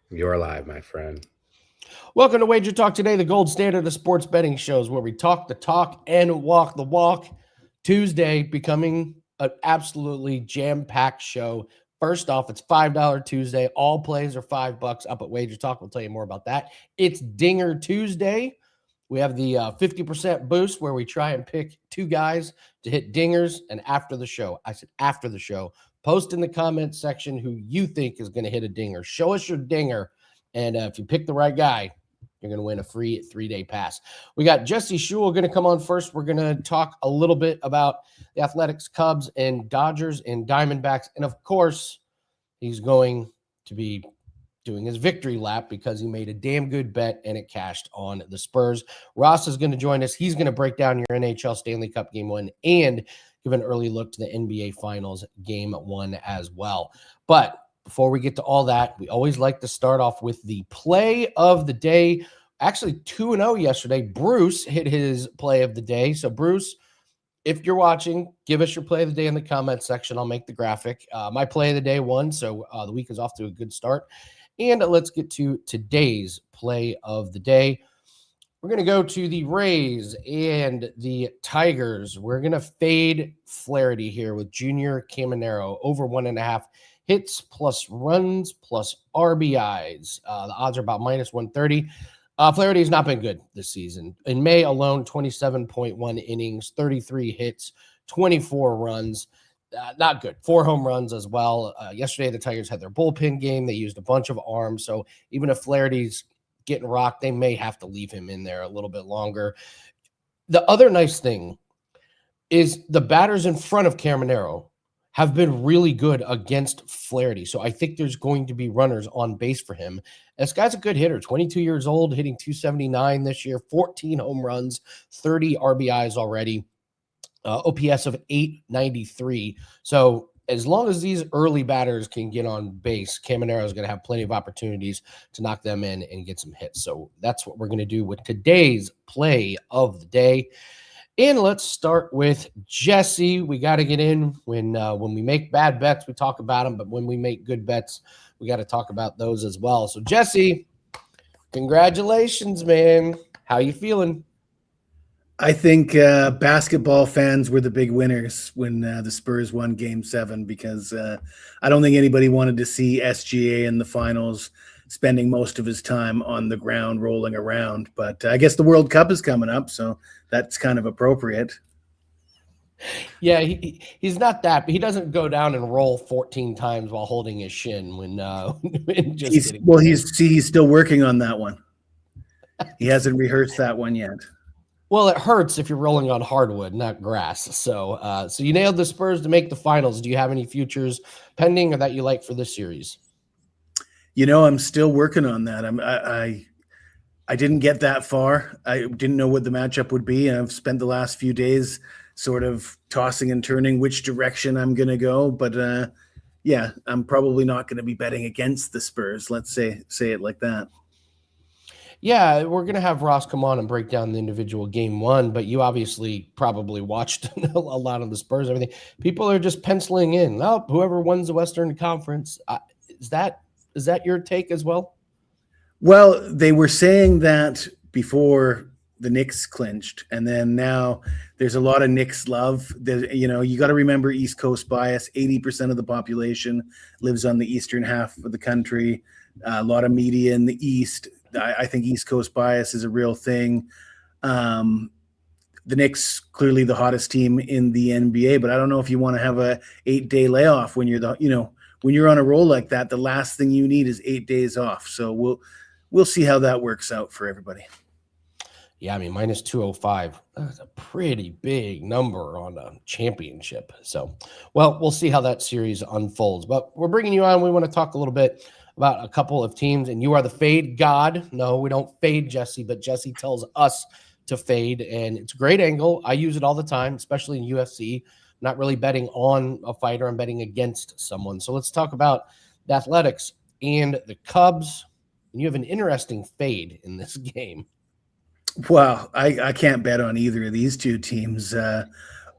You're live, my friend. Welcome to Wager Talk Today, the gold standard of sports betting shows where we talk the talk and walk the walk. Tuesday becoming an absolutely jam-packed show. First off, it's $5 Tuesday. All plays are $5 up at Wager Talk. We'll tell you more about that. It's Dinger Tuesday. We have the 50% boost where we try and pick two guys to hit dingers. And after the show, I said after the show, post in the comments section who you think is going to hit a dinger. Show us your dinger. And if you pick the right guy, you're going to win a free 3-day pass. We got Jesse Shule going to come on first. We're going to talk a little bit about the Athletics, Cubs, and Dodgers and Diamondbacks. And of course, he's going to be doing his victory lap because he made a damn good bet and it cashed on the Spurs. Ross is going to join us. He's going to break down your NHL Stanley Cup Game 1 and give an early look to the NBA Finals Game 1 as well. But before we get to all that, we always like to start off with the play of the day. Actually, 2-0 yesterday. Bruce hit his play of the day. So, Bruce, if you're watching, give us your play of the day in the comments section. I'll make the graphic. My play of the day won, so the week is off to a good start. And let's get to today's play of the day. We're going to go to the Rays and the Tigers. We're going to fade Flaherty here with Junior Caminero over 1.5 hits plus runs plus RBIs. The odds are about minus 130. Flaherty has not been good this season. In May alone, 27.1 innings, 33 hits, 24 runs. Not good. 4 home runs as well. Yesterday, the Tigers had their bullpen game. They used a bunch of arms. So even if Flaherty's getting rocked, they may have to leave him in there a little bit longer. The other nice thing is the batters in front of Caminero have been really good against Flaherty. So I think there's going to be runners on base for him. This guy's a good hitter, 22 years old, hitting 279 this year, 14 home runs, 30 RBIs already. OPS of 893. So as long as these early batters can get on base, Caminero is going to have plenty of opportunities to knock them in and get some hits. So that's what we're going to do with today's play of the day. And let's start with Jesse. We got to get in when we make bad bets, we talk about them. But when we make good bets, we got to talk about those as well. So Jesse, congratulations, man. How you feeling? I think basketball fans were the big winners when the Spurs won Game 7 because I don't think anybody wanted to see SGA in the finals spending most of his time on the ground rolling around. But I guess the World Cup is coming up, so that's kind of appropriate. Yeah, he's not that, but he doesn't go down and roll 14 times while holding his shin when he's still working on that one. He hasn't rehearsed that one yet. Well, it hurts if you're rolling on hardwood, not grass. So you nailed the Spurs to make the finals. Do you have any futures pending or that you like for this series? I'm still working on that. I didn't get that far. I didn't know what the matchup would be. And I've spent the last few days sort of tossing and turning which direction I'm going to go. But yeah, I'm probably not going to be betting against the Spurs. Let's say it like that. Yeah, we're going to have Ross come on and break down the individual Game 1, but you obviously probably watched a lot of the Spurs, everything. People are just penciling in, whoever wins the Western Conference. Is that your take as well? Well, they were saying that before the Knicks clinched, and then now there's a lot of Knicks love. You got to remember East Coast bias. 80% of the population lives on the eastern half of the country. A lot of media in the East. I think East Coast bias is a real thing. The Knicks, clearly the hottest team in the NBA, but I don't know if you want to have a 8-day layoff when you're on a roll like that. The last thing you need is 8 days off. So we'll see how that works out for everybody. Yeah, I mean, minus 205. That's a pretty big number on a championship. So, well, we'll see how that series unfolds. But we're bringing you on. We want to talk a little bit about a couple of teams, and you are the fade god. No, we don't fade Jesse, but Jesse tells us to fade, and it's a great angle. I use it all the time, especially in UFC. I'm not really betting on a fighter. I'm betting against someone. So let's talk about the Athletics and the Cubs. And you have an interesting fade in this game. Well, I can't bet on either of these two teams.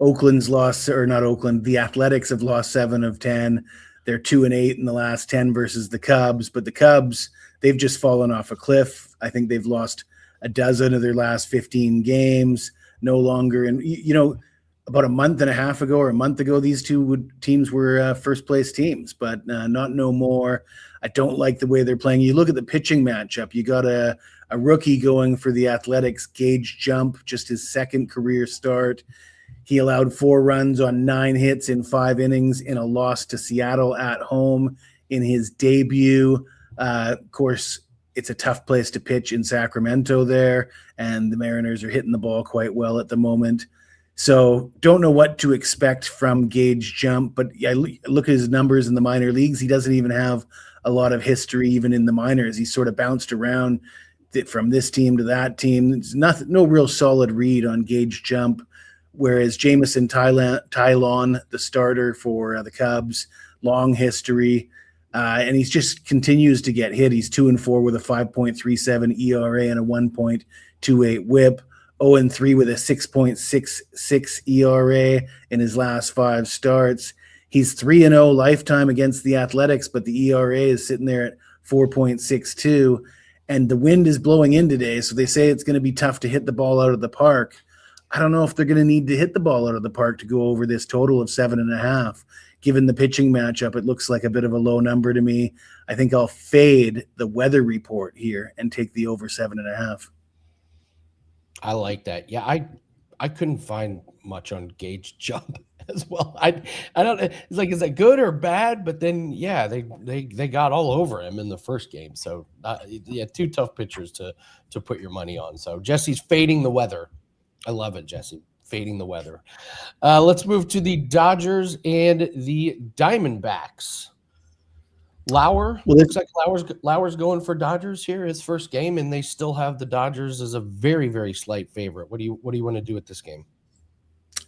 Oakland's lost, or not Oakland, the Athletics have lost 7 of 10. They're 2-8 in the last 10 versus the Cubs, but the Cubs, they've just fallen off a cliff. I think they've lost a dozen of their last 15 games. No longer in, about a month and a half ago or a month ago, these two teams were first place teams, but not no more. I don't like the way they're playing. You look at the pitching matchup. You got a rookie going for the Athletics, Gage Jump, just his second career start. He allowed 4 runs on 9 hits in 5 innings in a loss to Seattle at home in his debut. Of course, it's a tough place to pitch in Sacramento there, and the Mariners are hitting the ball quite well at the moment. So don't know what to expect from Gage Jump, but I look at his numbers in the minor leagues. He doesn't even have a lot of history even in the minors. He's sort of bounced around from this team to that team. There's no real solid read on Gage Jump, whereas Jamison Tylon, the starter for the Cubs, long history, and he just continues to get hit. He's 2-4 with a 5.37 ERA and a 1.28 WHIP. 0-3 with a 6.66 ERA in his last 5 starts. He's 3-0 lifetime against the Athletics, but the ERA is sitting there at 4.62. And the wind is blowing in today, so they say it's going to be tough to hit the ball out of the park. I don't know if they're going to need to hit the ball out of the park to go over this total of 7.5. Given the pitching matchup, it looks like a bit of a low number to me. I think I'll fade the weather report here and take the over 7.5. I like that. Yeah, I couldn't find much on Gage Jump as well. I don't. It's like, is that good or bad? But then, yeah, they got all over him in the first game. So yeah, 2 tough pitchers to put your money on. So Jesse's fading the weather. I love it, Jesse. Fading the weather. Let's move to the Dodgers and the Diamondbacks. Looks like Lauer's going for Dodgers here, his first game, and they still have the Dodgers as a very, very slight favorite. What do you want to do with this game?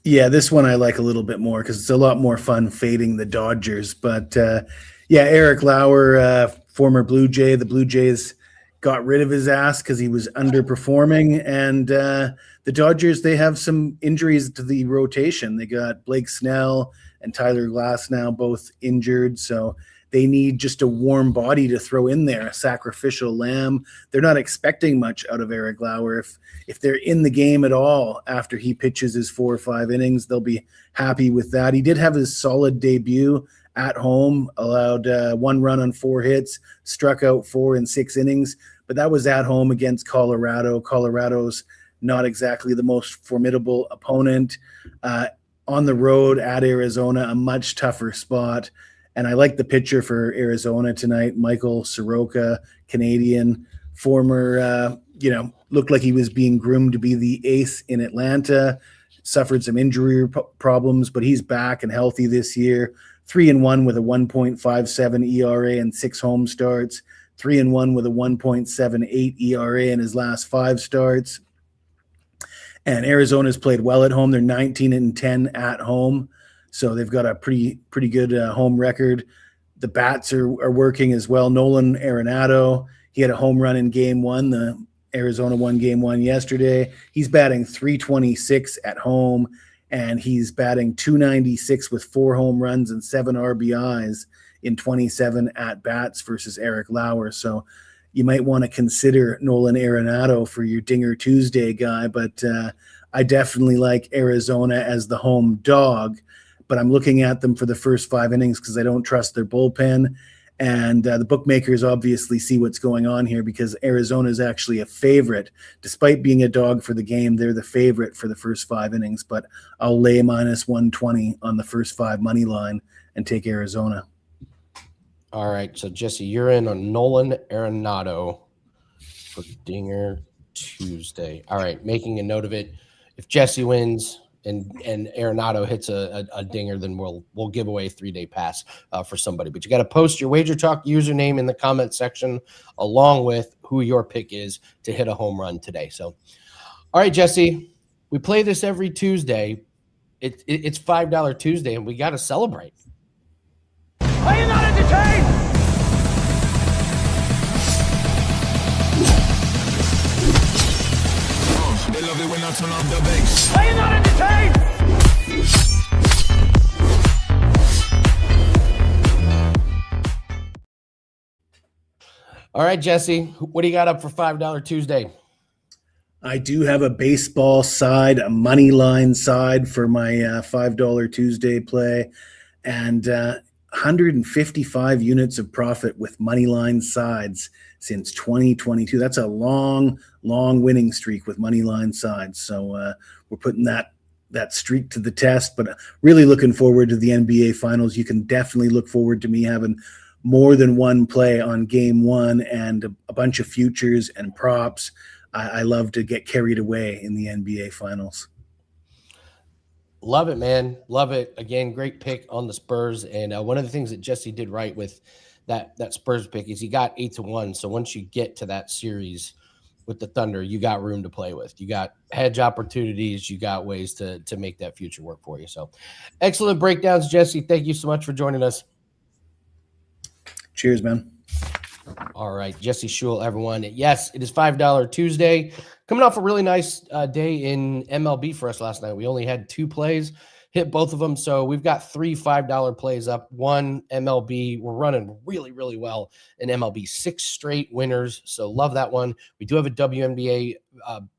Yeah, this one I like a little bit more because it's a lot more fun fading the Dodgers. But yeah, Eric Lauer, former Blue Jay, the Blue Jays got rid of his ass because he was underperforming, and the Dodgers, they have some injuries to the rotation. They got Blake Snell and Tyler Glasnow both injured, so they need just a warm body to throw in there, a sacrificial lamb. They're not expecting much out of Eric Lauer. If they're in the game at all after he pitches his 4 or 5 innings, they'll be happy with that. He did have his solid debut at home, allowed 1 run on 4 hits, struck out 4 in 6 innings, but that was at home against Colorado. Colorado's not exactly the most formidable opponent. On the road at Arizona, a much tougher spot. And I like the pitcher for Arizona tonight, Michael Soroka, Canadian, former, looked like he was being groomed to be the ace in Atlanta, suffered some injury problems, but he's back and healthy this year. 3-1 with a 1.57 ERA and 6 home starts, 3-1 with a 1.78 ERA in his last 5 starts. And Arizona's played well at home. They're 19-10 at home. So they've got a pretty good home record. The bats are working as well. Nolan Arenado, he had a home run in Game 1. The Arizona won Game 1 yesterday. He's batting .326 at home, and he's batting .296 with 4 home runs and 7 RBIs in 27 at-bats versus Eric Lauer. So you might want to consider Nolan Arenado for your Dinger Tuesday guy, but I definitely like Arizona as the home dog. But I'm looking at them for the first 5 innings because I don't trust their bullpen. And the bookmakers obviously see what's going on here because Arizona is actually a favorite. Despite being a dog for the game, they're the favorite for the first 5 innings. But I'll lay -120 on the first 5 money line and take Arizona. All right. So, Jesse, you're in on Nolan Arenado for Dinger Tuesday. All right. Making a note of it. If Jesse wins and Arenado hits a dinger, then we'll give away a 3-day pass for somebody. But you got to post your WagerTalk username in the comment section along with who your pick is to hit a home run today. So, all right, Jesse, we play this every Tuesday. It's $5 Tuesday, and we got to celebrate. Are you not entertained? They love it when I turn off the bass. Are you not entertained? All right, Jesse, what do you got up for $5 Tuesday? I do have a baseball side, a money line side for my $5 Tuesday play, and 155 units of profit with money line sides since 2022. That's a long winning streak with money line sides. So we're putting that streak to the test, but really looking forward to the NBA Finals. You can definitely look forward to me having more than one play on game one and a bunch of futures and props. I love to get carried away in the NBA Finals. Love it, man. Love it. Again, great pick on the Spurs. And one of the things that Jesse did right with that Spurs pick is he got 8-1. So once you get to that series with the Thunder, you got room to play with. You got hedge opportunities. You got ways to make that future work for you. So excellent breakdowns, Jesse. Thank you so much for joining us. Cheers, man. All right, Jesse Schul, everyone. Yes, it is $5 Tuesday. Coming off a really nice day in MLB for us last night. We only had 2 plays, hit both of them. So we've got 3 $5 plays up. 1 MLB. We're running really, really well in MLB. 6 straight winners. So love that one. We do have a WNBA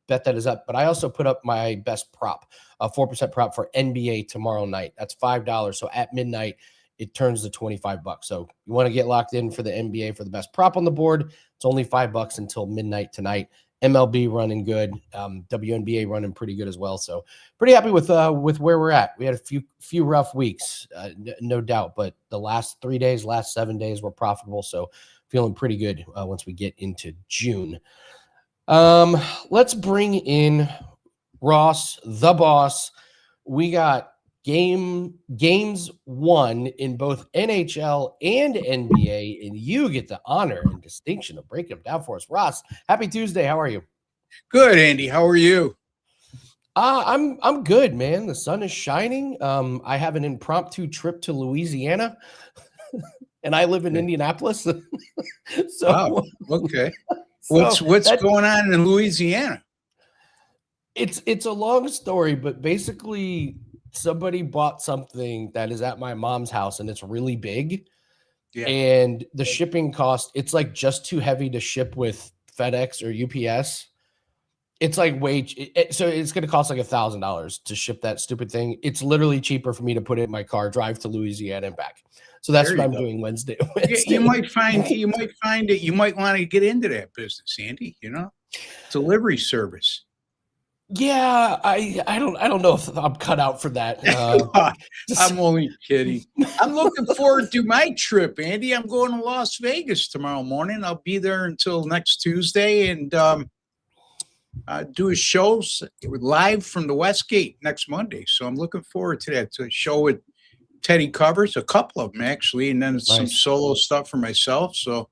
bet that is up, but I also put up my best prop, a 4% prop for NBA tomorrow night. That's $5. So at midnight, it turns to $25. So you want to get locked in for the NBA for the best prop on the board. It's only $5 until midnight tonight. MLB running good, WNBA running pretty good as well. So pretty happy with where we're at. We had a few rough weeks, no doubt, but the last 3 days, last 7 days were profitable. So feeling pretty good once we get into June. Let's bring in Ross, the boss. We got games won in both NHL and NBA, and you get the honor and distinction of breaking them down for us. Ross, happy Tuesday. How are you? Good, Andy. How are you? I'm good, man. The sun is shining. I have an impromptu trip to Louisiana, and I live in Indianapolis. So, wow. Okay. So what's going on in Louisiana? It's a long story, but basically somebody bought something that is at my mom's house and it's really big. Yeah. And the shipping cost, it's like just too heavy to ship with FedEx or UPS. It's like so it's going to cost like $1,000 to ship that stupid thing. It's literally cheaper for me to put it in my car, drive to Louisiana and back. So that's what I'm doing Wednesday. You might find it. You might want to get into that business, Andy, delivery service. Yeah, I don't know if I'm cut out for that. I'm only kidding. I'm looking forward to my trip, Andy. I'm going to Las Vegas tomorrow morning. I'll be there until next Tuesday and do a show live from the Westgate next Monday. So I'm looking forward to that. To a show with Teddy Covers, a couple of them actually, and then some solo stuff for myself. So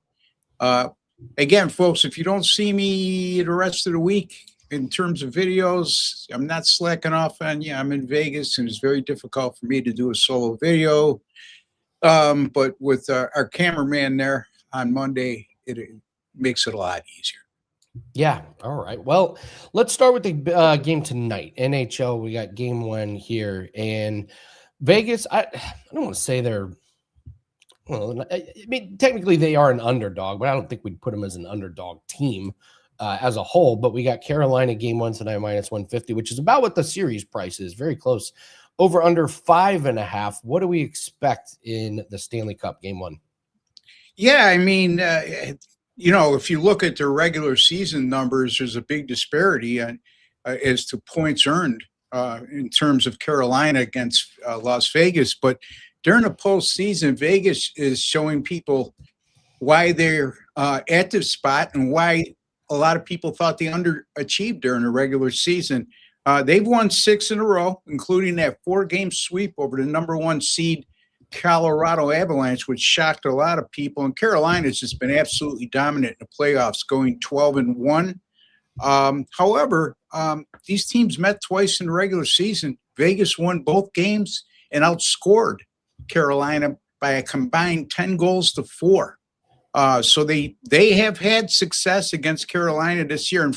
again, folks, if you don't see me the rest of the week, in terms of videos, I'm not slacking off on you. I'm in Vegas, and it's very difficult for me to do a solo video. But with our cameraman there on Monday, it makes it a lot easier. Yeah. All right. Well, let's start with the game tonight. NHL, we got game 1 here. And Vegas, I don't want to say they're – well, I mean, technically they are an underdog, but I don't think we'd put them as an underdog team. As a whole, but we got Carolina game 1 tonight -150, which is about what the series price is. Very close. Over under 5.5. What do we expect in the Stanley Cup game 1? Yeah, I mean, if you look at their regular season numbers, there's a big disparity as to points earned in terms of Carolina against Las Vegas. But during the postseason, Vegas is showing people why they're at this spot and why a lot of people thought they underachieved during the regular season. They've won 6 in a row, including that 4-game sweep over the number 1 seed Colorado Avalanche, which shocked a lot of people. And Carolina's just been absolutely dominant in the playoffs, going 12-1. However, these teams met twice in the regular season. Vegas won both games and outscored Carolina by a combined 10 goals to 4. So they have had success against Carolina this year. And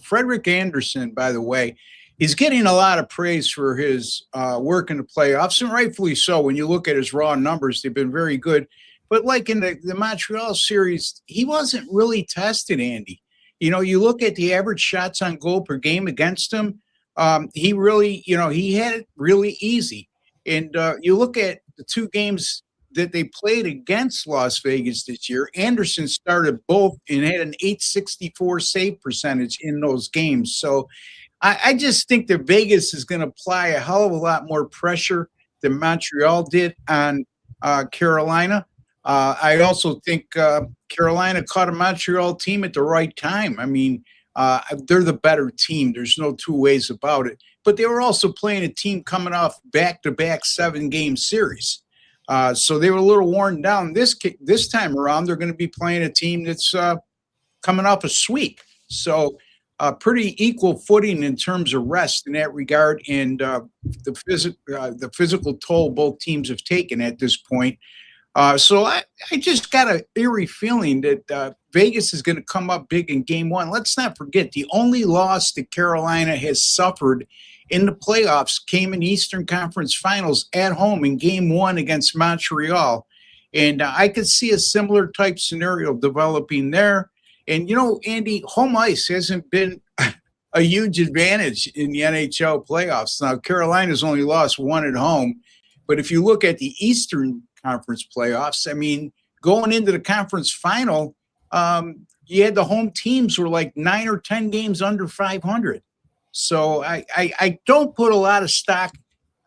Frederick Anderson, by the way, is getting a lot of praise for his work in the playoffs, and rightfully so. When you look at his raw numbers, they've been very good. But like in the Montreal series, he wasn't really tested, Andy. You know, you look at the average shots on goal per game against him. He really, he had it really easy. And you look at the two games that they played against Las Vegas this year. Anderson started both and had an .864 save percentage in those games. So I just think that Vegas is going to apply a hell of a lot more pressure than Montreal did on Carolina. I also think Carolina caught a Montreal team at the right time. I mean, they're the better team. There's no two ways about it. But they were also playing a team coming off back-to-back 7-game series. So they were a little worn down. This time around, they're going to be playing a team that's coming off a sweep. So pretty equal footing in terms of rest in that regard, and the physical toll both teams have taken at this point. So I just got an eerie feeling that Vegas is going to come up big in game one. Let's not forget, the only loss that Carolina has suffered in the playoffs came in the Eastern Conference Finals at home in game one against Montreal. And I could see a similar type scenario developing there. And, Andy, home ice hasn't been a huge advantage in the NHL playoffs. Now, Carolina's only lost one at home. But if you look at the Eastern Conference playoffs, I mean, going into the conference final, you had the home teams were like 9 or 10 games under 500. So I don't put a lot of stock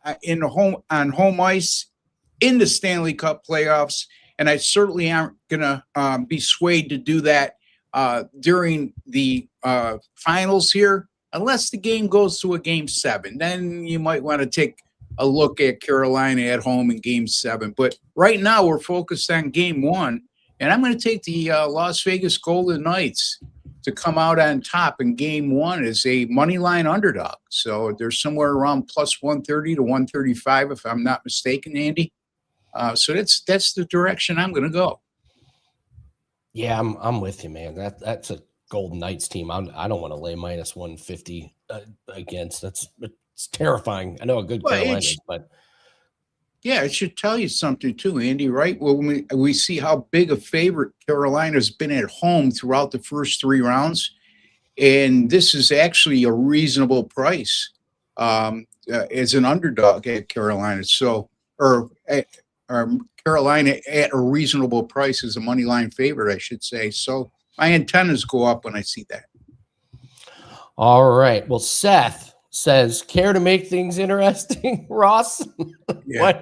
on home ice in the Stanley Cup playoffs, and I certainly aren't going to be swayed to do that during the finals here, unless the game goes to a game 7. Then you might want to take a look at Carolina at home in game 7. But right now we're focused on game 1, and I'm going to take the Las Vegas Golden Knights to come out on top in game 1 as a money line underdog. So they're somewhere around plus 130 to 135, if I'm not mistaken, Andy. So that's the direction I'm going to go. Yeah, I'm with you, man. That's a Golden Knights team. I don't want to lay minus 150 against. It's terrifying. I know a good Carolina is, but yeah, it should tell you something too, Andy, right? Well, when we see how big a favorite Carolina's been at home throughout the first 3 rounds, and this is actually a reasonable price as an underdog at Carolina. So, or Carolina at a reasonable price as a money line favorite, I should say. So my antennas go up when I see that. All right. Well, Seth says, care to make things interesting, Ross? Yeah.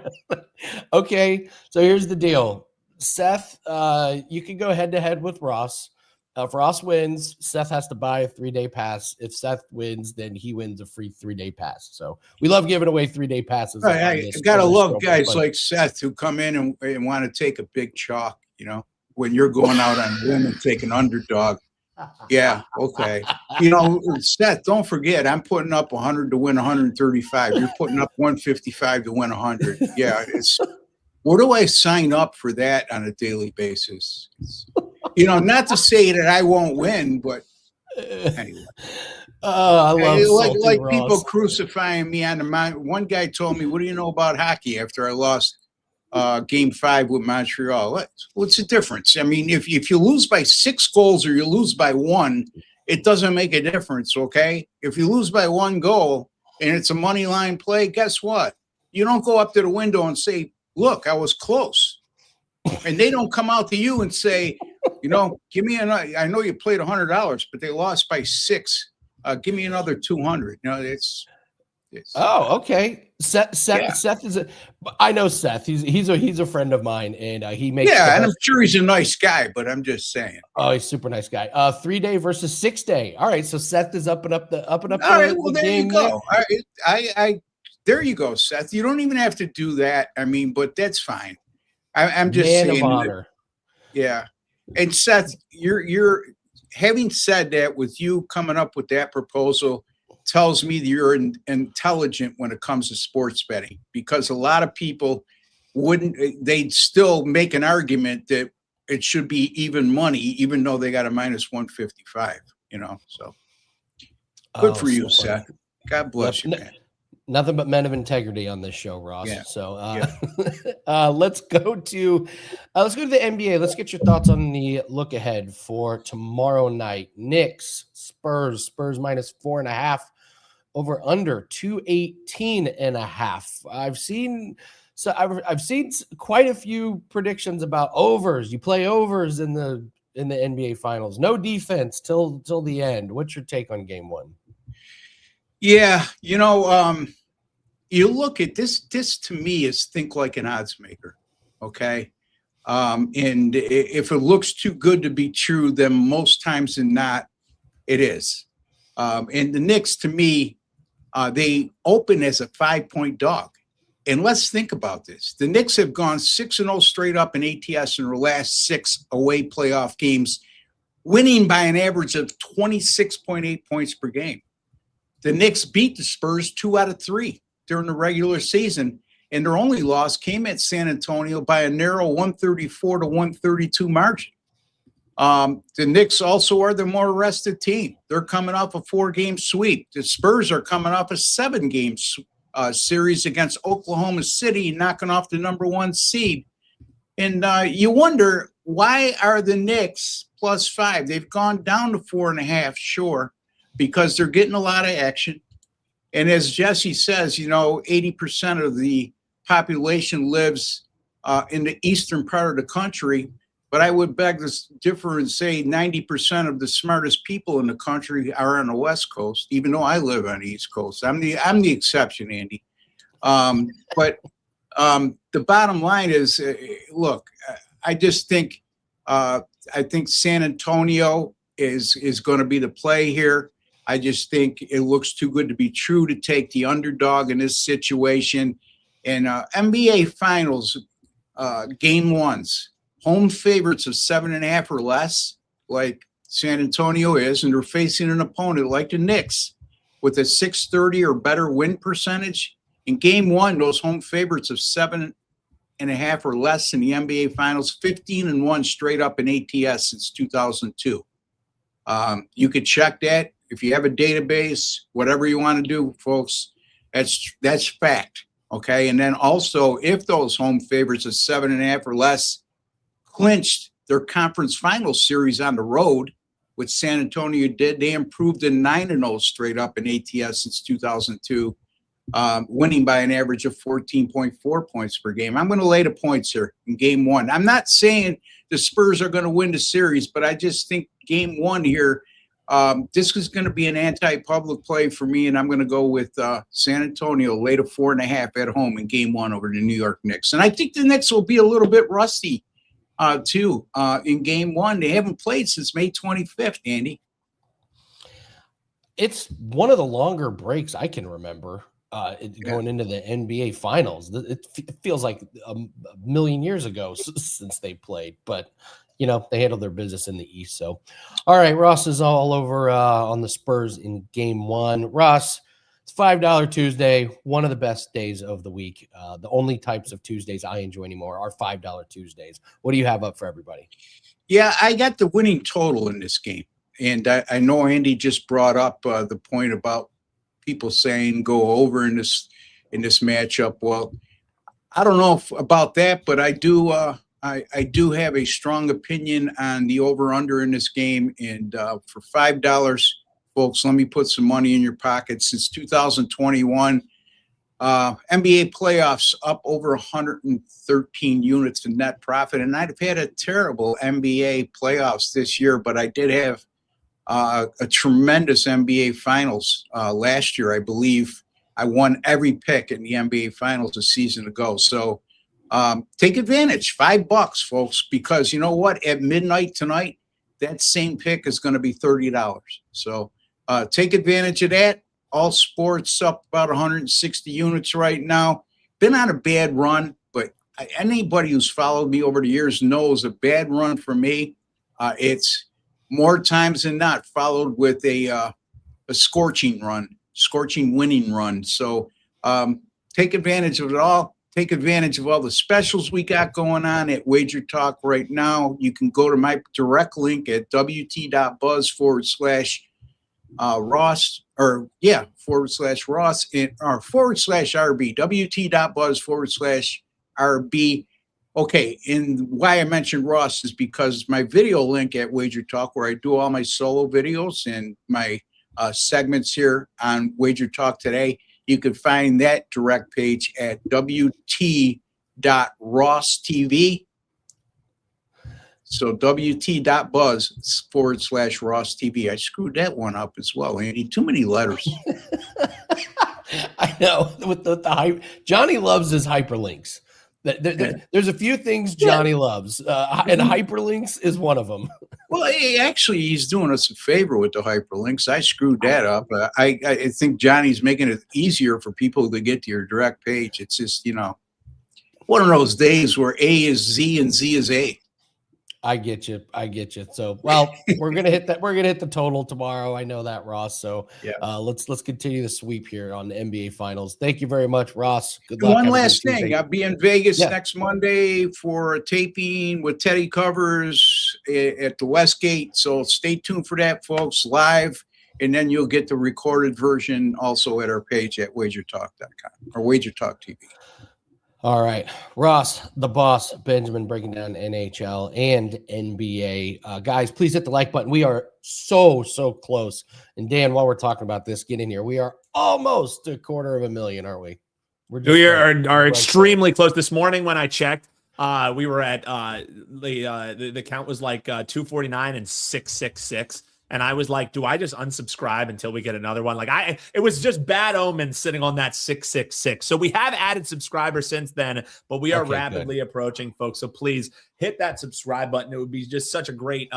Okay, so here's the deal. Seth, you can go head-to-head with Ross. If Ross wins, Seth has to buy a 3-day pass. If Seth wins, then he wins a free 3-day pass. So we love giving away 3-day passes. I got to love guys like Seth who come in and want to take a big chalk, when you're going out on a limb and take an underdog. Yeah, okay. Seth, don't forget, I'm putting up 100 to win 135. You're putting up 155 to win 100. Yeah, where do I sign up for that on a daily basis? Not to say that I won't win, but anyway. I love like people crucifying me on the mountain. One guy told me, "What do you know about hockey?" After I lost game 5 with Montreal. What's the difference? I mean, if you lose by 6 goals or you lose by 1, it doesn't make a difference, okay? If you lose by 1 goal and it's a money line play, guess what? You don't go up to the window and say, look, I was close. And they don't come out to you and say, give me another. I know you played $100, but they lost by 6. Give me another 200. It's oh, okay. Seth is I know Seth. He's a friend of mine, and he makes. Yeah, and I'm sure he's a nice guy, but I'm just saying. Oh, he's a super nice guy. 3-day versus 6-day. All right, so Seth is up and up. All right, well there you go. I there you go, Seth. You don't even have to do that. I mean, but that's fine. I'm just Man saying. Of honor. Yeah, and Seth, you're having said that, with you coming up with that proposal, tells me that you're intelligent when it comes to sports betting, because a lot of people they'd still make an argument that it should be even money, even though they got a minus 155, so good for you, Seth. God bless you, man. Nothing but men of integrity on this show, Ross. Yeah. So let's go to the NBA. Let's get your thoughts on the look ahead for tomorrow night. Knicks, Spurs minus 4.5, over under 218.5. I've seen quite a few predictions about overs. You play overs in the NBA Finals. No defense till the end. What's your take on Game 1? Yeah, you look at this to me is think like an odds maker. Okay. And if it looks too good to be true, then most times than not, it is. And the Knicks, to me, they open as a 5-point dog. And let's think about this. The Knicks have gone 6-0 straight up in ATS in their last 6 away playoff games, winning by an average of 26.8 points per game. The Knicks beat the Spurs 2 out of 3 during the regular season, and their only loss came at San Antonio by a narrow 134 to 132 margin. The Knicks also are the more rested team. They're coming off a 4-game sweep. The Spurs are coming off a 7-game series against Oklahoma City, knocking off the number 1 seed. And you wonder, why are the Knicks +5? They've gone down to 4.5, sure, because they're getting a lot of action. And as Jesse says, 80% of the population lives in the eastern part of the country. But I would beg to differ and say 90% of the smartest people in the country are on the West Coast, even though I live on the East Coast. I'm the exception, Andy. But the bottom line is, look, I just think I think San Antonio is going to be the play here. I just think it looks too good to be true to take the underdog in this situation. And NBA Finals game 1s, home favorites of 7.5 or less, like San Antonio is, and they're facing an opponent like the Knicks with a 630 or better win percentage. In game 1, those home favorites of 7.5 or less in the NBA Finals, 15-1 straight up in ATS since 2002. You could check that. If you have a database, whatever you want to do, folks, that's fact. Okay. And then also, if those home favorites of 7.5 or less clinched their conference finals series on the road, which San Antonio did, they improved to 9-0 straight up in ATS since 2002, winning by an average of 14.4 points per game. I'm going to lay the points here in game 1. I'm not saying the Spurs are going to win the series, but I just think game 1 here, this is going to be an anti-public play for me, and I'm going to go with San Antonio, lay to 4.5 at home in game 1 over the New York Knicks. And I think the Knicks will be a little bit rusty, too, in game 1. They haven't played since May 25th, Andy. It's one of the longer breaks I can remember going into the NBA Finals. It feels like a million years ago since they played, but they handled their business in the East. So, all right, Ross is all over on the Spurs in game 1. Ross, it's $5 Tuesday, one of the best days of the week. The only types of Tuesdays I enjoy anymore are $5 Tuesdays. What do you have up for everybody? Yeah, I got the winning total in this game. And I know Andy just brought up the point about people saying go over in this matchup. Well, I don't know about that, but I do I do have a strong opinion on the over-under in this game. And for $5, folks, let me put some money in your pocket. Since 2021, NBA playoffs up over 113 units in net profit. And I'd have had a terrible NBA playoffs this year, but I did have a tremendous NBA Finals last year. I believe I won every pick in the NBA Finals a season ago. So take advantage, $5, folks, because you know what? At midnight tonight, that same pick is going to be $30. So take advantage of that. All sports up about 160 units right now. Been on a bad run, but anybody who's followed me over the years knows a bad run for me. It's more times than not followed with a scorching winning run. So take advantage of it all. Take advantage of all the specials we got going on at WagerTalk right now. You can go to my direct link at wt.buzz/Ross /Ross or /RB, WT.buzz/RB. Okay, and why I mentioned Ross is because my video link at Wager Talk, where I do all my solo videos and my segments here on Wager Talk Today, you can find that direct page at WT.RossTV. So WT.buzz/RossTV. I screwed that one up as well, Andy. Too many letters. I know with the hype. Johnny loves his hyperlinks. There's a few things Johnny loves, and hyperlinks is one of them. Well, actually, he's doing us a favor with the hyperlinks. I screwed that up. I think Johnny's making it easier for people to get to your direct page. It's just, one of those days where A is Z and Z is A. I get you. So, well, we're gonna hit that. We're gonna hit the total tomorrow. I know that, Ross. So, yeah. Let's continue the sweep here on the NBA Finals. Thank you very much, Ross. Good luck. One last thing. I'll be in Vegas next Monday for a taping with Teddy Covers at the Westgate. So stay tuned for that, folks, live. And then you'll get the recorded version also at our page at WagerTalk.com or WagerTalk TV. All right, Ross, the boss, Benjamin, breaking down NHL and NBA. Guys, please hit the like button. We are so close. And Dan, while we're talking about this, get in here. We are almost a 250,000, aren't we? We are extremely close. This morning when I checked, we were at the count was like 249 and 666. And I was like, do I just unsubscribe until we get another one? It was just bad omen sitting on that 666. So we have added subscribers since then, but we are rapidly approaching, folks. So please hit that subscribe button. It would be just such a great,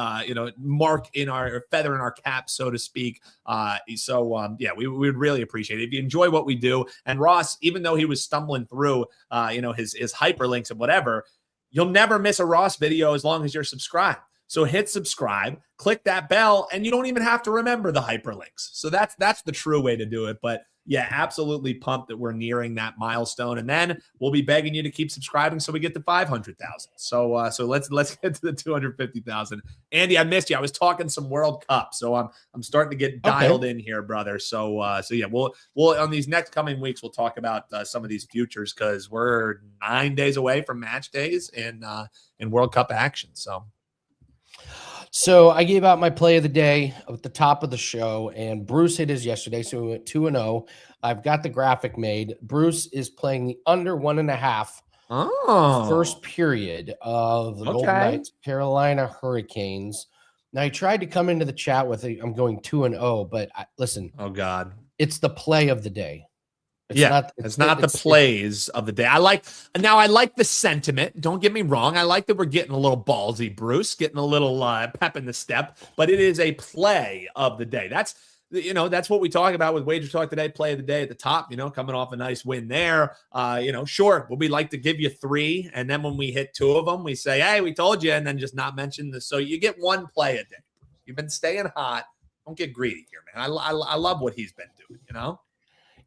mark in our feather in our cap, so to speak. We would really appreciate it if you enjoy what we do. And Ross, even though he was stumbling through, his hyperlinks and whatever, you'll never miss a Ross video as long as you're subscribed. So hit subscribe, click that bell, and you don't even have to remember the hyperlinks. So that's the true way to do it. But yeah, absolutely pumped that we're nearing that milestone. And then we'll be begging you to keep subscribing so we get to 500,000. So let's get to the 250,000. Andy, I missed you. I was talking some World Cup. So I'm starting to get dialed in here, brother. So yeah, we'll on these next coming weeks, we'll talk about some of these futures because we're 9 days away from match days in World Cup action. So I gave out my play of the day at the top of the show, and Bruce hit his yesterday, so we went 2-0. I've got the graphic made. Bruce is playing the under 1.5 first period of the Golden Knights, Carolina Hurricanes. Now, he tried to come into the chat with I'm going 2-0, but listen. Oh, God. It's the play of the day. It's not the plays of the day. I like the sentiment. Don't get me wrong. I like that we're getting a little ballsy, Bruce, getting a little pep in the step, but it is a play of the day. That's what we talk about with Wager Talk Today, play of the day at the top, coming off a nice win there. Sure, we like to give you 3. And then when we hit 2 of them, we say, hey, we told you, and then just not mention this. So you get 1 play a day. You've been staying hot. Don't get greedy here, man. I love what he's been doing,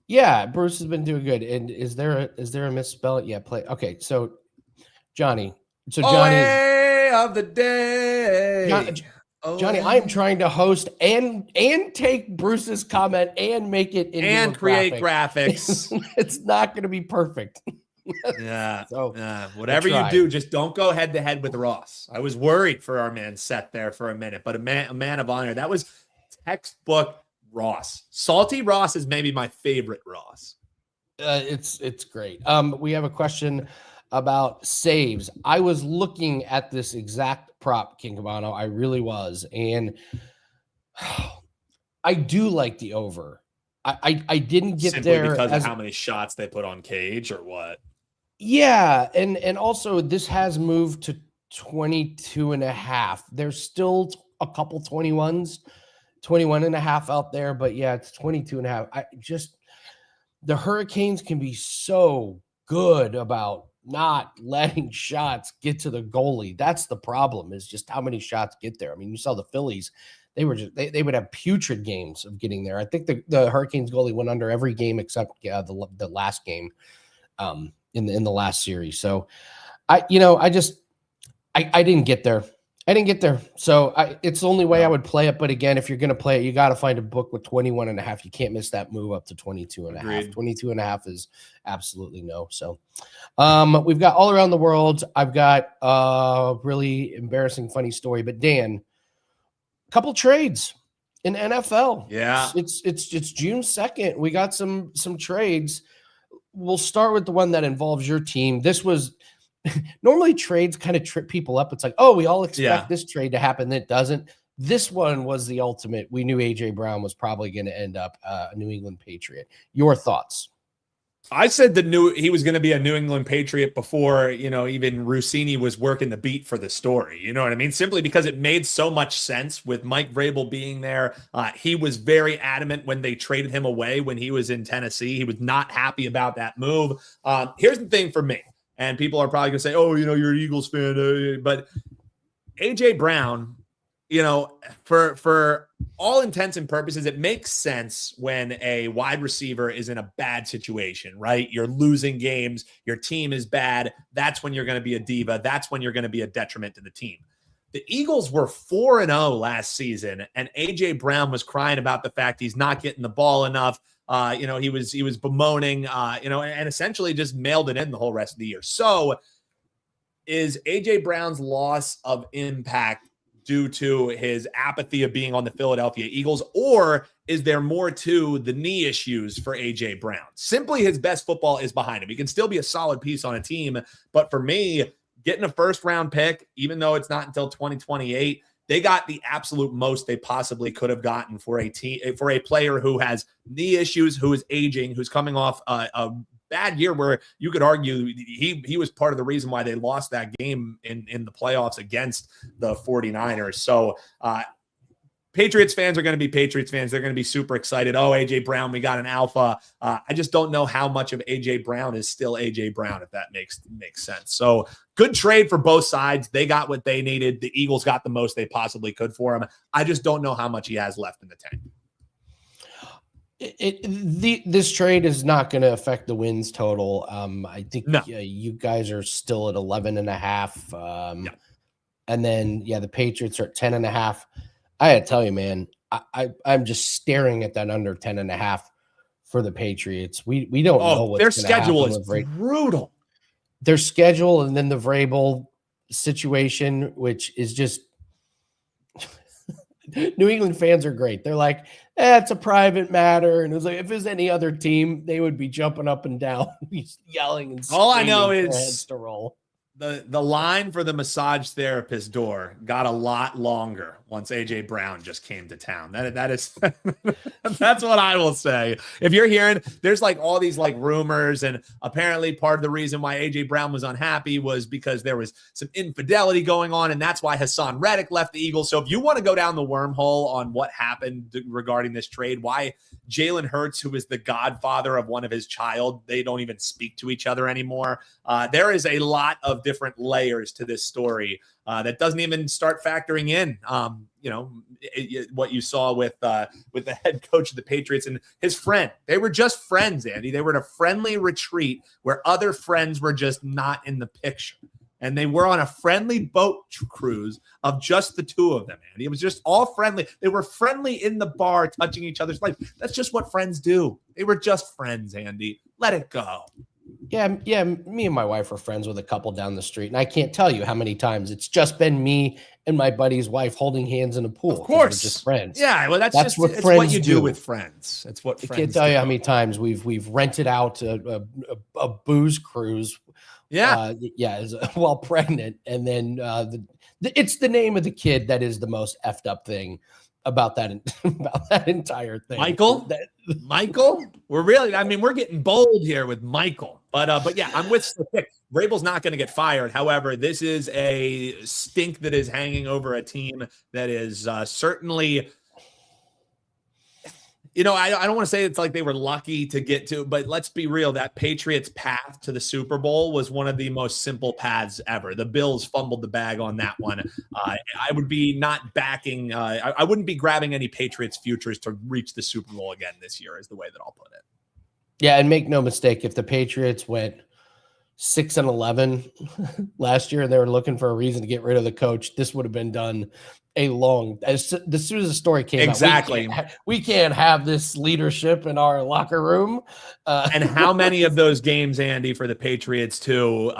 Yeah, Bruce has been doing good. And is there a misspell? Yeah, play. Okay, so Johnny. So Johnny of the day. Johnny, I am trying to host and take Bruce's comment and make it into and create graphics. It's not going to be perfect. Yeah. So whatever you do, just don't go head to head with Ross. I was worried for our man Seth there for a minute, but a man of honor. That was textbook Ross. Salty Ross is maybe my favorite Ross. It's great. We have a question about saves. I was looking at this exact prop, King Cabano. I really was. And I do like the over. I didn't get simply there because of how many shots they put on Cage or what? Yeah. And also this has moved to 22.5. There's still a couple 21s. 21.5 out there, but yeah, it's 22.5. The Hurricanes can be so good about not letting shots get to the goalie. That's the problem, is just how many shots get there. I mean, you saw the Phillies, they would have putrid games of getting there. I think the Hurricanes goalie went under every game except the last game in the last series. So I didn't get there. I didn't get there. So it's the only way I would play it. But again, if you're going to play it, you got to find a book with 21.5. You can't miss that move up to 22.5. Agreed. 22.5 is absolutely no. So we've got all around the world. I've got a really embarrassing, funny story. But Dan, a couple trades in NFL. Yeah. It's June 2nd. We got some trades. We'll start with the one that involves your team. This was normally trades kind of trip people up. It's like, oh, we all expect this trade to happen. It doesn't. This one was the ultimate. We knew AJ Brown was probably going to end up a New England Patriot. Your thoughts? I said he was going to be a New England Patriot before, even Rossini was working the beat for the story. You know what I mean? Simply because it made so much sense with Mike Vrabel being there. He was very adamant when they traded him away when he was in Tennessee. He was not happy about that move. Here's the thing for me, and people are probably going to say, oh, you're an Eagles fan, but AJ Brown, for all intents and purposes, it makes sense when a wide receiver is in a bad situation, right? You're losing games. Your team is bad. That's when you're going to be a diva. That's when you're going to be a detriment to the team. The Eagles were 4-0 last season, and AJ Brown was crying about the fact he's not getting the ball enough. He was bemoaning, and essentially just mailed it in the whole rest of the year. So is AJ Brown's loss of impact due to his apathy of being on the Philadelphia Eagles, or is there more to the knee issues for AJ Brown? Simply his best football is behind him. He can still be a solid piece on a team, but for me, getting a first-round pick, even though it's not until 2028, they got the absolute most they possibly could have gotten for a player who has knee issues, who is aging, who's coming off a bad year where you could argue he was part of the reason why they lost that game in the playoffs against the 49ers. So Patriots fans are going to be Patriots fans. They're going to be super excited. Oh, AJ Brown, we got an alpha. I just don't know how much of AJ Brown is still AJ Brown, if that makes sense. So good trade for both sides. They got what they needed. The Eagles got the most they possibly could for him. I just don't know how much he has left in the tank. This trade is not going to affect the wins total. I think you guys are still at 11.5. And then, the Patriots are at 10.5. I got to tell you, man, I'm just staring at that under 10.5 for the Patriots. We don't know what's their schedule is brutal. Their schedule, and then the Vrabel situation, which is just New England fans are great. They're like, it's a private matter. And it was like, if it was any other team, they would be jumping up and down, yelling and screaming. All I know is to roll. The line for the massage therapist door got a lot longer once AJ Brown just came to town. That is that's what I will say. If you're hearing there's like all these like rumors, and apparently part of the reason why AJ Brown was unhappy was because there was some infidelity going on, and that's why Hassan Reddick left the Eagles. So if you want to go down the wormhole on what happened regarding this trade, why Jalen Hurts, who is the godfather of one of his child, they don't even speak to each other anymore. There is a lot of different layers to this story that doesn't even start factoring in, what you saw with the head coach of the Patriots and his friend. They were just friends, Andy. They were in a friendly retreat where other friends were just not in the picture. And they were on a friendly boat cruise of just the two of them, Andy. It was just all friendly. They were friendly in the bar, touching each other's lives. That's just what friends do. They were just friends, Andy. Let it go. Yeah. Me and my wife are friends with a couple down the street, and I can't tell you how many times it's just been me and my buddy's wife holding hands in a pool. Of course, we're just friends. Yeah, well, that's just what friends you do with friends. That's what friends. I can't tell you how many times we've rented out a booze cruise. While pregnant, and then it's the name of the kid that is the most effed up thing about that entire thing. Michael, we're getting bold here with Michael, but yeah, I'm with Stick. Vrabel's not going to get fired. However, this is a stink that is hanging over a team that is certainly. I don't want to say it's like they were lucky to get to, but let's be real. That Patriots path to the Super Bowl was one of the most simple paths ever. The Bills fumbled the bag on that one. I would be not backing. I wouldn't be grabbing any Patriots futures to reach the Super Bowl again this year is the way that I'll put it. Yeah. And make no mistake, if the Patriots went 6-11 last year, and they were looking for a reason to get rid of the coach, this would have been done as soon as the story came Exactly. out. We can't have this leadership in our locker room. And how many of those games, Andy, for the Patriots too,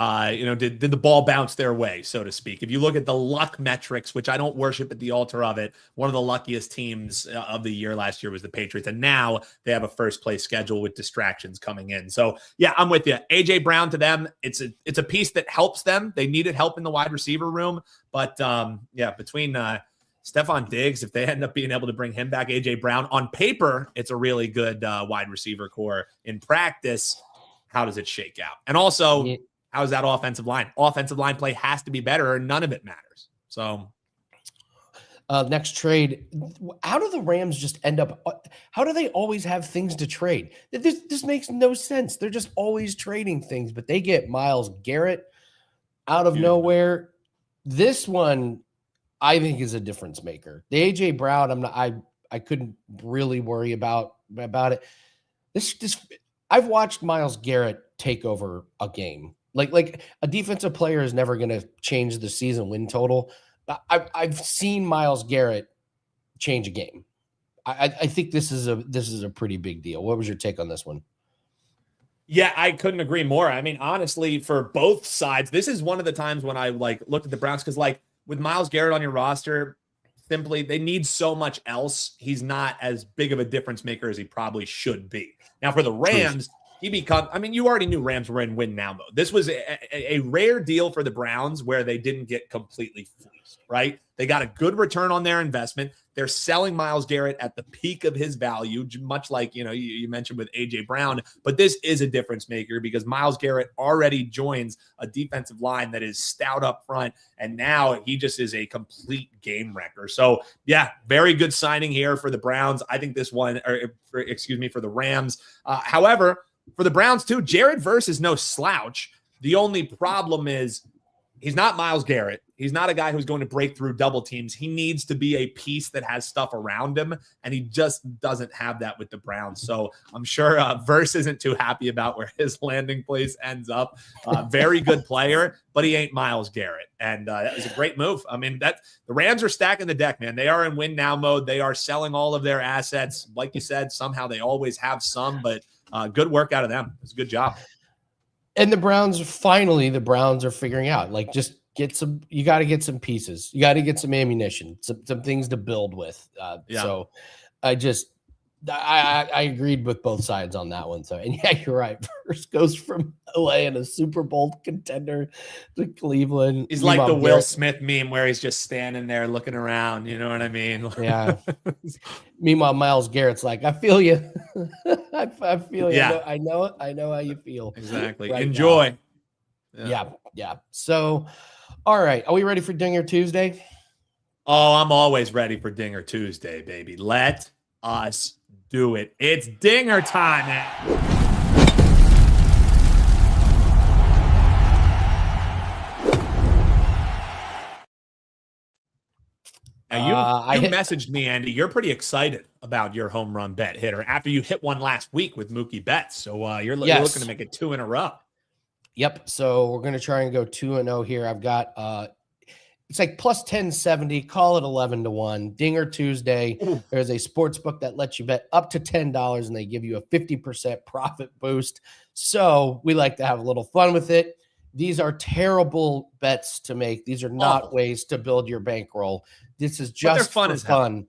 did the ball bounce their way, so to speak? If you look at the luck metrics, which I don't worship at the altar of it, one of the luckiest teams of the year last year was the Patriots. And now they have a first place schedule with distractions coming in. So yeah, I'm with you. AJ Brown, to them, it's a piece that helps them. They needed help in the wide receiver room. But between Stephon Diggs, if they end up being able to bring him back, AJ Brown, on paper, it's a really good wide receiver core. In practice, how does it shake out? And also, how is that offensive line? Offensive line play has to be better, or none of it matters. So, next trade. How do the Rams just end up? How do they always have things to trade? This makes no sense. They're just always trading things, but they get Myles Garrett out of nowhere. This one, I think, is a difference maker. The AJ Brown, I couldn't really worry about it. I've watched Myles Garrett take over a game. Like a defensive player is never going to change the season win total. I've seen Myles Garrett change a game. I think this is a pretty big deal. What was your take on this one? Yeah, I couldn't agree more. I mean, honestly, for both sides, this is one of the times when I looked at the Browns, because with Myles Garrett on your roster, simply they need so much else. He's not as big of a difference maker as he probably should be. Now for the Rams, you already knew Rams were in win now mode. This was a rare deal for the Browns where they didn't get completely fleeced, right? They got a good return on their investment. They're selling Myles Garrett at the peak of his value, much like, you mentioned with AJ Brown, but this is a difference maker because Myles Garrett already joins a defensive line that is stout up front. And now he just is a complete game wrecker. So yeah, very good signing here for the Browns. I think this one, for the Rams. However, for the Browns too, Jared Verse is no slouch. The only problem is he's not Myles Garrett. He's not a guy who's going to break through double teams. He needs to be a piece that has stuff around him, and he just doesn't have that with the Browns. So I'm sure Verse isn't too happy about where his landing place ends up. Very good player, but he ain't Myles Garrett, and that was a great move. I mean, the Rams are stacking the deck, man. They are in win now mode. They are selling all of their assets. Like you said, somehow they always have some, but good work out of them. It's a good job. And the Browns are figuring out, you got to get some pieces. You got to get some ammunition, some things to build with. So I agreed with both sides on that one. So, and yeah, you're right. First goes from LA and a Super Bowl contender to Cleveland. He's like the Will Smith meme where he's just standing there looking around. You know what I mean? Yeah. Meanwhile, Myles Garrett's like, I feel you. I feel you. Yeah. I know how you feel. Exactly. Right Enjoy. Yeah. So, all right. Are we ready for Dinger Tuesday? Oh, I'm always ready for Dinger Tuesday, baby. Let us do it. It's Dinger time. Now you messaged me, Andy. You're pretty excited about your home run bet hitter after you hit one last week with Mookie Betts. So you're looking to make it 2 in a row. Yep. So we're going to try and go 2-0 here. I've got it's like plus 1070, call it 11-1. Dinger Tuesday. Ooh. There's a sports book that lets you bet up to $10 and they give you a 50% profit boost. So we like to have a little fun with it. These are terrible bets to make. These are not ways to build your bankroll. This is just for fun.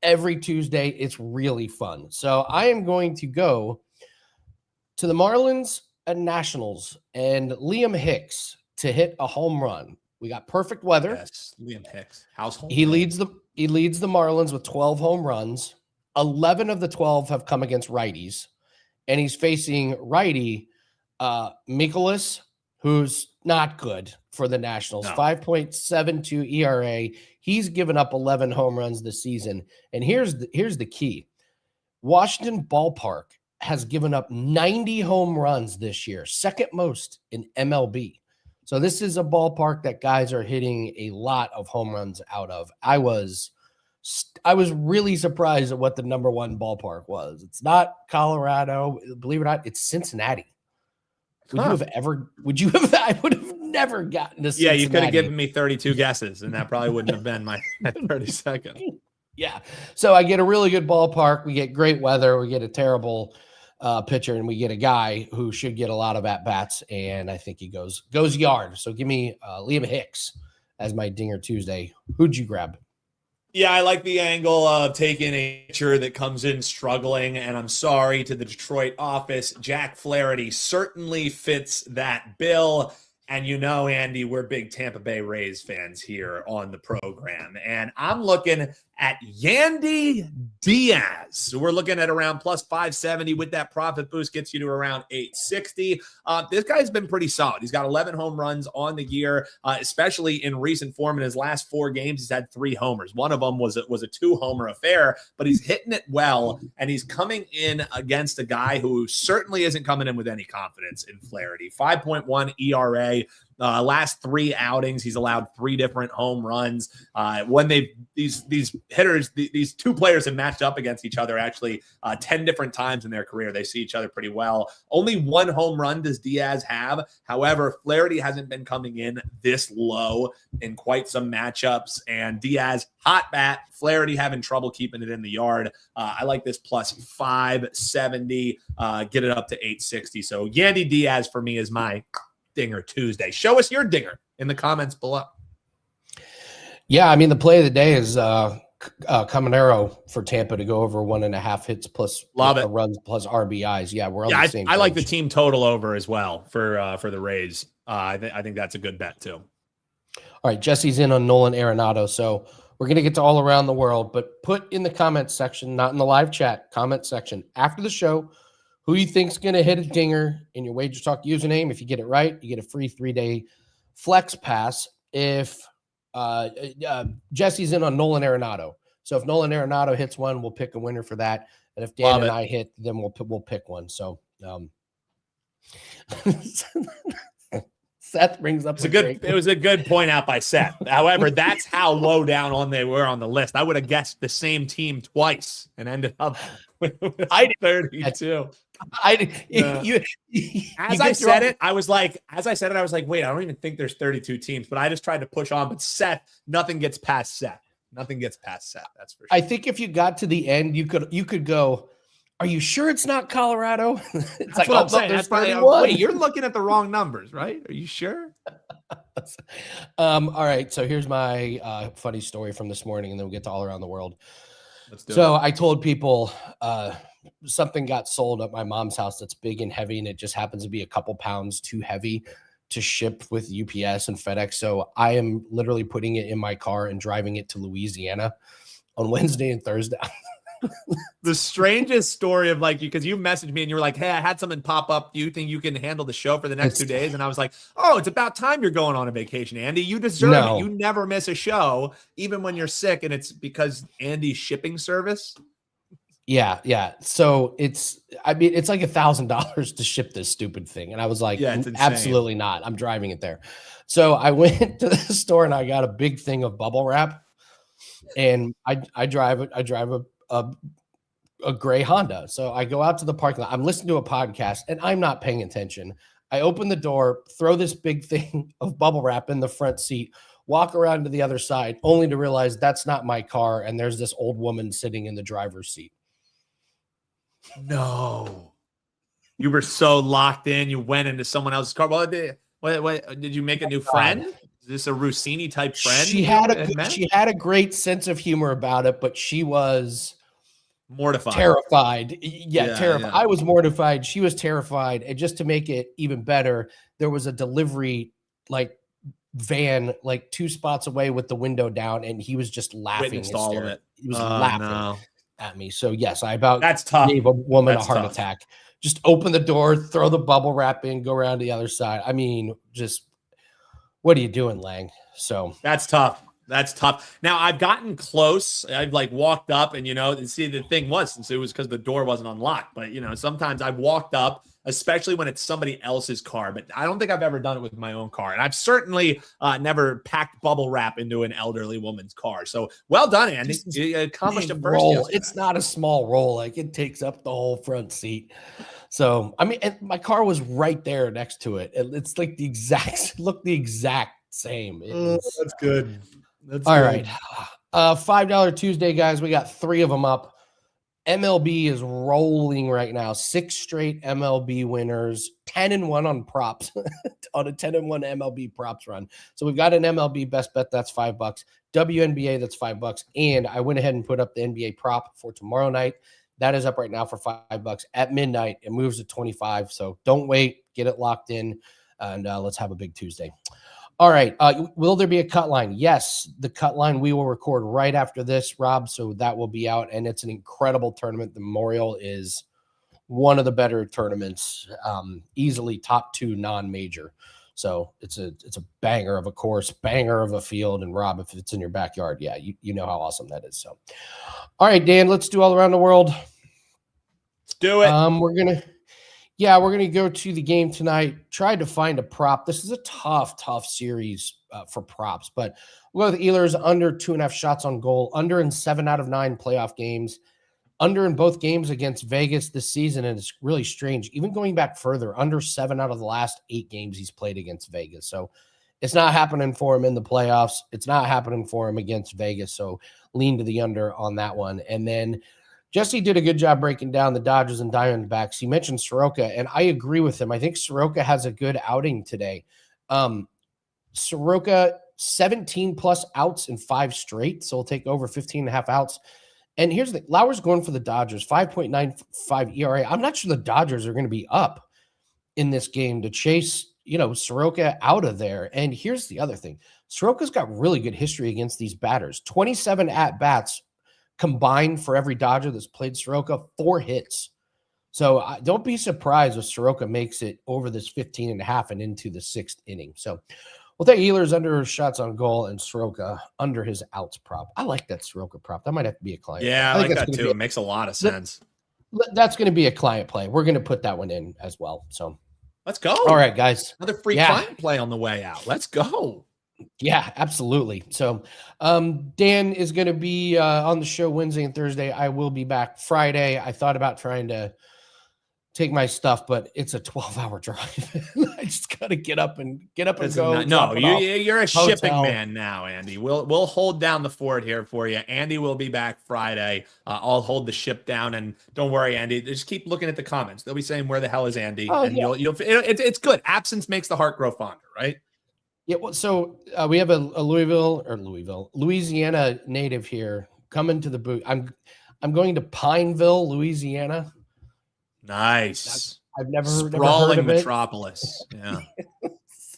Every Tuesday, it's really fun. So I am going to go to the Marlins and Nationals and Liam Hicks to hit a home run. We got perfect weather. Yes, Liam Hicks, household. He leads the Marlins with 12 home runs. 11 of the 12 have come against righties, and he's facing righty Mikolas, who's not good for the Nationals. No. 5.72 ERA. He's given up 11 home runs this season. And here's the key. Washington Ballpark has given up 90 home runs this year, second most in MLB. So this is a ballpark that guys are hitting a lot of home runs out of. I was really surprised at what the number one ballpark was. It's not Colorado, believe it or not, it's Cincinnati. Would you have ever? Would you have? I would have never gotten to. Yeah, you could have Cincinnati. given me 32 guesses, and that probably wouldn't have been my 32nd. Yeah. So I get a really good ballpark. We get great weather. We get a terrible pitcher, and we get a guy who should get a lot of at bats. And I think he goes yard. So give me Liam Hicks as my Dinger Tuesday. Who'd you grab? Yeah, I like the angle of taking a pitcher that comes in struggling, and I'm sorry to the Detroit office. Jack Flaherty certainly fits that bill. And you know, Andy, we're big Tampa Bay Rays fans here on the program. And I'm looking at Yandy Diaz. So we're looking at around plus 570 with that profit boost gets you to around 860. This guy's been pretty solid. He's got 11 home runs on the year, especially in recent form. In his last 4 games, he's had 3 homers. One of them was a 2-homer affair, but he's hitting it well. And he's coming in against a guy who certainly isn't coming in with any confidence in Flaherty. 5.1 ERA. Last 3 outings, he's allowed 3 different home runs. When these hitters, these 2 players have matched up against each other actually 10 different times in their career. They see each other pretty well. Only 1 home run does Diaz have. However, Flaherty hasn't been coming in this low in quite some matchups. And Diaz, hot bat. Flaherty having trouble keeping it in the yard. I like this plus 570. Get it up to 860. So Yandy Diaz for me is my Dinger Tuesday. Show us your dinger in the comments below. Yeah, I mean, the play of the day is Caminero for Tampa to go over 1.5 hits plus runs plus RBIs. Yeah, we're on the same page. I like the team total over as well for the Rays. I think that's a good bet too. All right, Jesse's in on Nolan Arenado, so we're going to get to all around the world, but put in the comments section, not in the live chat, comment section after the show, who you think's going to hit a dinger in your WagerTalk username. If you get it right, you get a free 3-day flex pass. If Jesse's in on Nolan Arenado, so if Nolan Arenado hits one, we'll pick a winner for that. And if Dan and I hit, then we'll pick one. So Seth brings up it was a good point out by Seth. However, that's how low down on they were on the list. I would have guessed the same team twice and ended up with 32. As I said it, I was like, wait, I don't even think there's 32 teams, but I just tried to push on. But Seth, nothing gets past Seth. That's for sure. I think if you got to the end, you could go, are you sure it's not Colorado? It's That's what I'm saying. There's That's 31. Wait, you're looking at the wrong numbers, right? Are you sure? All right. So here's my funny story from this morning, and then we'll get to all around the world. Let's do it. I told people something got sold at my mom's house that's big and heavy, and it just happens to be a couple pounds too heavy to ship with UPS and FedEx. So I am literally putting it in my car and driving it to Louisiana on Wednesday and Thursday. The strangest story of because you messaged me and you were like, hey, I had something pop up. Do you think you can handle the show for the next 2 days? And I was like, oh, it's about time you're going on a vacation, Andy. You deserve it. You never miss a show, even when you're sick. And it's because Andy's shipping service. Yeah. So it's like $1,000 to ship this stupid thing. And I was like, absolutely not. I'm driving it there. So I went to the store and I got a big thing of bubble wrap, and I drive a gray Honda. So I go out to the parking lot. I'm listening to a podcast and I'm not paying attention. I open the door, throw this big thing of bubble wrap in the front seat, walk around to the other side, only to realize that's not my car. And there's this old woman sitting in the driver's seat. No. You were so locked in. You went into someone else's car. What did you make a new friend? Is this a Rossini type friend? She had a great sense of humor about it, but she was mortified. Terrified. Yeah, terrified. Yeah. I was mortified. She was terrified. And just to make it even better, there was a delivery van 2 spots away with the window down, and he was just laughing. Witnessed all of it. He was laughing at me. So yes, that's tough. Gave a woman a heart attack. Just open the door, throw the bubble wrap in, go around to the other side. I mean, just what are you doing, Lang? So that's tough. That's tough. Now I've gotten close. I've like walked up and, and see the thing was, since it was because the door wasn't unlocked, but sometimes I've walked up, especially when it's somebody else's car, but I don't think I've ever done it with my own car. And I've certainly never packed bubble wrap into an elderly woman's car. So well done, Andy. You accomplished a first roll. yesterday. It's not a small roll. Like it takes up the whole front seat. So, I mean, my car was right there next to it. It's like the exact same. That's good. That's all good. right. $5 Tuesday, guys. We got 3 of them up. MLB is rolling right now. 6 straight MLB winners, 10-1 on props on a 10-1 MLB props run. So we've got an MLB best bet. That's $5. WNBA, that's $5. And I went ahead and put up the NBA prop for tomorrow night. That is up right now for $5 at midnight. It moves to 25. So don't wait. Get it locked in. And let's have a big Tuesday. All right. Will there be a cut line? Yes. The cut line we will record right after this, Rob. So that will be out. And it's an incredible tournament. The Memorial is one of the better tournaments, easily top 2 non-major. So it's a banger of a course, banger of a field. And Rob, if it's in your backyard, yeah, you know how awesome that is. So, all right, Dan, let's do all around the world. Let's do it. We're gonna go to the game tonight. Tried to find a prop. This is a tough series for props, but we'll go with the Eilers under 2.5 shots on goal, under in 7 out of 9 playoff games. Under in both games against Vegas this season, and it's really strange. Even going back further, under 7 out of the last 8 games he's played against Vegas. So it's not happening for him in the playoffs. It's not happening for him against Vegas. So lean to the under on that one. And then Jesse did a good job breaking down the Dodgers and Diamondbacks. He mentioned Soroka, and I agree with him. I think Soroka has a good outing today. Soroka, 17+ outs in 5 straight. So we'll take over 15.5 outs. And here's the thing. Lauer's going for the Dodgers, 5.95 ERA. I'm not sure the Dodgers are going to be up in this game to chase, Soroka out of there. And here's the other thing. Soroka's got really good history against these batters. 27 at-bats combined for every Dodger that's played Soroka, 4 hits. So don't be surprised if Soroka makes it over this 15.5 and into the 6th inning. So we'll take Eilers under shots on goal and Soroka under his outs prop. I like that Soroka prop. That might have to be a client. Yeah, I like that too. It makes a lot of sense. That's going to be a client play. We're going to put that one in as well. So let's go. All right, guys. Another free client play on the way out. Let's go. Yeah, absolutely. So Dan is going to be on the show Wednesday and Thursday. I will be back Friday. I thought about trying to take my stuff, but it's a 12-hour drive. I just got to get up and go. No, you're a shipping man now, Andy. We'll hold down the fort here for you. Andy will be back Friday. I'll hold the ship down, and don't worry, Andy. Just keep looking at the comments. They'll be saying, "Where the hell is Andy?" And it's good. Absence makes the heart grow fonder, right? Yeah. Well, so we have a Louisiana native here coming to the booth. I'm going to Pineville, Louisiana. Nice. I've never sprawling heard of metropolis. Yeah.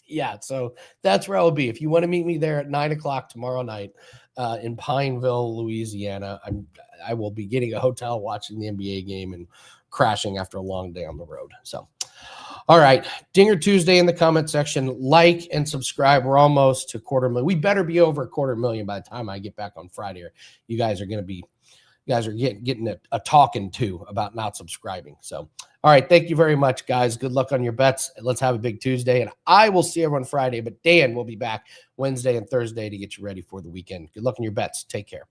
Yeah. So that's where I'll be. If you want to meet me there at 9:00 tomorrow night in Pineville, Louisiana, I will be getting a hotel, watching the NBA game, and crashing after a long day on the road. So, all right. Dinger Tuesday in the comment section. Like and subscribe. We're almost to 250,000. We better be over 250,000 by the time I get back on Friday. Or you guys are going to be getting a talking to about not subscribing. So, all right. Thank you very much, guys. Good luck on your bets. Let's have a big Tuesday. And I will see everyone Friday, but Dan will be back Wednesday and Thursday to get you ready for the weekend. Good luck on your bets. Take care.